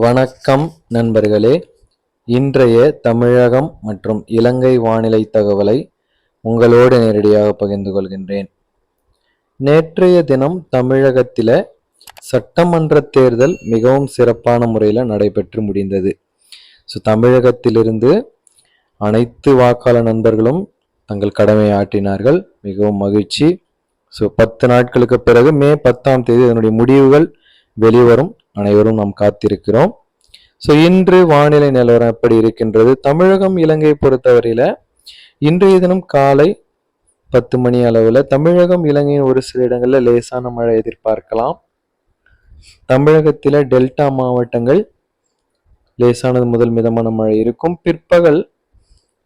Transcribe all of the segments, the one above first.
வணக்கம் நண்பர்களே. இன்றைய தமிழகம் மற்றும் இலங்கை வானிலை தகவலை உங்களோடு நேரடியாக பகிர்ந்து கொள்கின்றேன். நேற்றைய தினம் தமிழகத்தில் சட்டமன்ற தேர்தல் மிகவும் சிறப்பான முறையில் நடைபெற்று முடிந்தது. தமிழகத்திலிருந்து அனைத்து வாக்காளர் நண்பர்களும் தங்கள் கடமையை ஆற்றினார்கள். மிகவும் மகிழ்ச்சி. 10 நாட்களுக்கு பிறகு மே 10ஆம் தேதி அதனுடைய முடிவுகள் வெளிவரும். அனைவரும் நாம் காத்திருக்கிறோம். இன்று வானிலை நிலவரம் எப்படி இருக்கின்றது? தமிழகம் இலங்கை பொறுத்தவரையில இன்றைய தினம் காலை 10 மணி அளவுல தமிழகம் இலங்கையின் ஒரு சில இடங்கள்ல லேசான மழை எதிர்பார்க்கலாம். தமிழகத்தில டெல்டா மாவட்டங்கள் லேசானது முதல் மிதமான மழை இருக்கும்.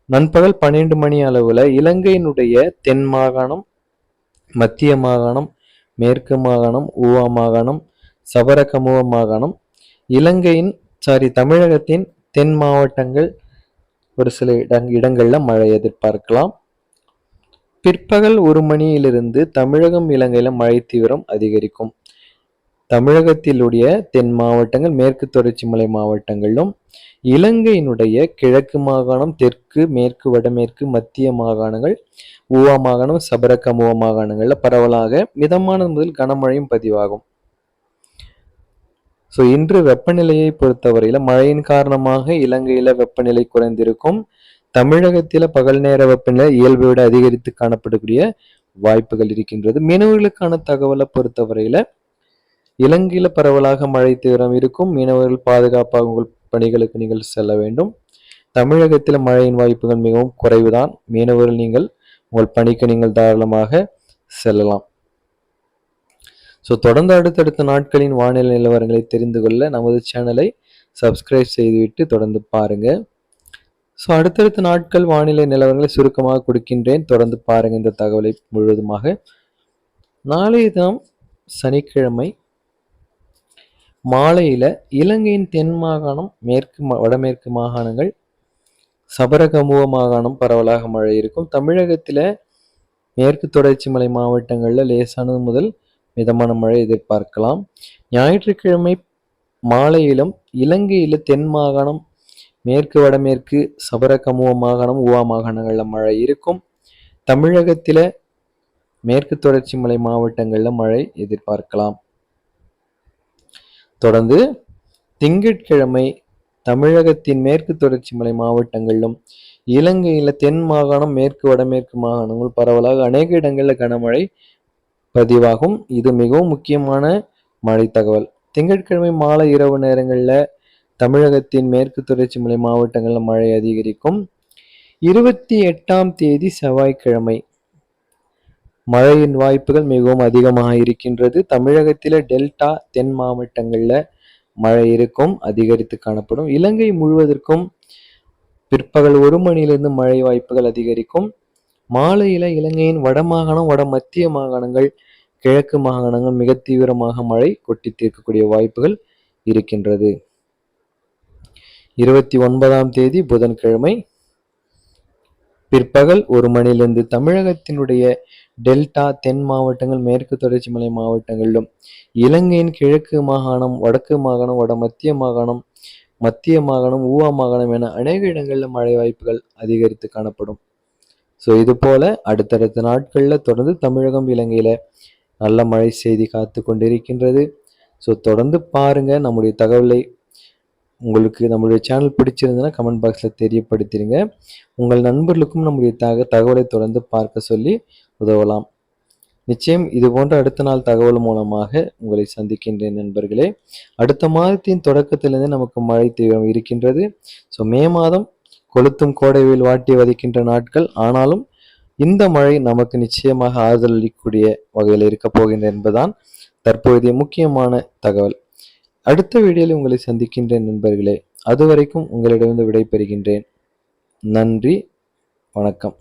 நண்பகல் 12 மணி அளவுல இலங்கையினுடைய தென் மாகாணம், மத்திய மாகாணம், மேற்கு மாகாணம், ஊவா மாகாணம், சபரகமுவ மாகாணம், தமிழகத்தின் தென் மாவட்டங்கள் ஒரு சில இடங்கள்ல மழை எதிர்பார்க்கலாம். பிற்பகல் 1 மணியிலிருந்து தமிழகம் இலங்கையில மழை தீவிரம் அதிகரிக்கும். தமிழகத்திலுடைய தென் மாவட்டங்கள், மேற்கு தொடர்ச்சி மலை மாவட்டங்களிலும், இலங்கையினுடைய கிழக்கு மாகாணம், தெற்கு, மேற்கு, வடமேற்கு, மத்திய மாகாணங்கள், ஊவா மாகாணம், சபரகமுவ மாகாணங்கள்ல பரவலாக மிதமான முதல் கனமழையும் பதிவாகும். இன்று வெப்பநிலையை பொறுத்தவரையில மழையின் காரணமாக இலங்கையில வெப்பநிலை குறைந்திருக்கும். தமிழகத்தில பகல் நேர வெப்பநிலை இயல்பை விட அதிகரித்து காணப்படக்கூடிய வாய்ப்புகள் இருக்கின்றது. மீனவர்களுக்கான தகவலை பொறுத்தவரையில இலங்கையில பரவலாக மழை தீவிரம் இருக்கும். மீனவர்கள் பாதுகாப்பாக உங்கள் பணிகளுக்கு நீங்கள் செல்ல வேண்டும். தமிழகத்தில் மழையின் வாய்ப்புகள் மிகவும் குறைவுதான். மீனவர்கள் நீங்கள் உங்கள் பணிக்கு நீங்கள் தாராளமாக செல்லலாம். தொடர்ந்து அடுத்தடுத்த நாட்களின் வானிலை நிலவரங்களை தெரிந்து கொள்ள நமது சேனலை சப்ஸ்கிரைப் செய்துவிட்டு தொடர்ந்து பாருங்க. அடுத்தடுத்த நாட்கள் வானிலை நிலவரங்களை சுருக்கமாக கொடுக்கின்றேன். தொடர்ந்து பாருங்க இந்த தகவலை முழுவதுமாக. நாளைய தினம் சனிக்கிழமை மாலையில இலங்கையின் தென் மாகாணம், வடமேற்கு மாகாணங்கள், சபரகமுவ மாகாணம் பரவலாக மழை இருக்கும். தமிழகத்தில மேற்கு தொடர்ச்சி மலை மாவட்டங்கள்ல லேசானது முதல் மிதமான மழை எதிர்பார்க்கலாம். ஞாயிற்றுக்கிழமை மாலையிலும் இலங்கையில தென் மாகாணம், மேற்கு வடமேற்கு, சபரகமுவ மாகாணம், ஊவா மாகாணங்கள்ல மழை இருக்கும். தமிழகத்தில மேற்கு தொடர்ச்சி மலை மாவட்டங்கள்ல மழை எதிர்பார்க்கலாம். தொடர்ந்து திங்கட்கிழமை தமிழகத்தின் மேற்கு தொடர்ச்சி மலை மாவட்டங்களிலும், இலங்கையில தென் மாகாணம், மேற்கு வடமேற்கு மாகாணங்கள் பரவலாக அநேக இடங்கள்ல கனமழை பதிவாகும். இது மிகவும் முக்கியமான மழை தகவல். திங்கட்கிழமை மாலை இரவு நேரங்களில் தமிழகத்தின் மேற்கு தொடர்ச்சி மலை மாவட்டங்களில் மழை அதிகரிக்கும். 28ஆம் தேதி செவ்வாய்க்கிழமை மழையின் வாய்ப்புகள் மிகவும் அதிகமாக இருக்கின்றது. தமிழகத்தில டெல்டா தென் மாவட்டங்களில் மழை இருக்கும், அதிகரித்து காணப்படும். இலங்கை முழுவதற்கும் பிற்பகல் 1 மணியிலிருந்து மழை வாய்ப்புகள் அதிகரிக்கும். மாலையில இலங்கையின் வடமாகாணம், வட மத்திய மாகாணங்கள், கிழக்கு மாகாணங்கள் மிக தீவிரமாக மழை கொட்டி தீர்க்கக்கூடிய வாய்ப்புகள் இருக்கின்றது. 29ஆம் தேதி புதன்கிழமை பிற்பகல் 1 மணியிலிருந்து தமிழகத்தினுடைய டெல்டா தென் மாவட்டங்கள், மேற்கு தொடர்ச்சி மலை மாவட்டங்களிலும், இலங்கையின் கிழக்கு மாகாணம், வடக்கு மாகாணம், வட மத்திய மாகாணம், மத்திய மாகாணம், ஊவா மாகாணம் என அநேக இடங்களில் மழை வாய்ப்புகள் அதிகரித்து காணப்படும். இது போல அடுத்தடுத்த நாட்கள்ல தொடர்ந்து தமிழகம் இலங்கையில நல்ல மழை செய்தி காத்து கொண்டிருக்கின்றது. தொடர்ந்து பாருங்க. நம்முடைய தகவலை உங்களுக்கு நம்முடைய சேனல் பிடிச்சிருந்ததுன்னா கமெண்ட் பாக்ஸ்ல தெரியப்படுத்திடுங்க. உங்கள் நண்பர்களுக்கும் நம்முடைய தகவலை தொடர்ந்து பார்க்க சொல்லி உதவலாம். நிச்சயம் இது போன்ற அடுத்த நாள் தகவல் மூலமாக உங்களை சந்திக்கின்றேன் நண்பர்களே. அடுத்த மாதத்தின் தொடக்கத்திலிருந்து நமக்கு மழை தீவிரம் இருக்கின்றது. மே மாதம் கொளுத்தும் கோடை வெயில் வாட்டி வதைக்கின்ற நாட்கள். ஆனாலும் இந்த மழை நமக்கு நிச்சயமாக ஆறுதல் அளிக்கக்கூடிய வகையில் இருக்க போகின்ற என்பதுதான் தற்போதைய முக்கியமான தகவல். அடுத்த வீடியோவில் உங்களை சந்திக்கின்றேன் நண்பர்களே. அதுவரைக்கும் உங்களிடமிருந்து விடைபெறுகின்றேன். நன்றி, வணக்கம்.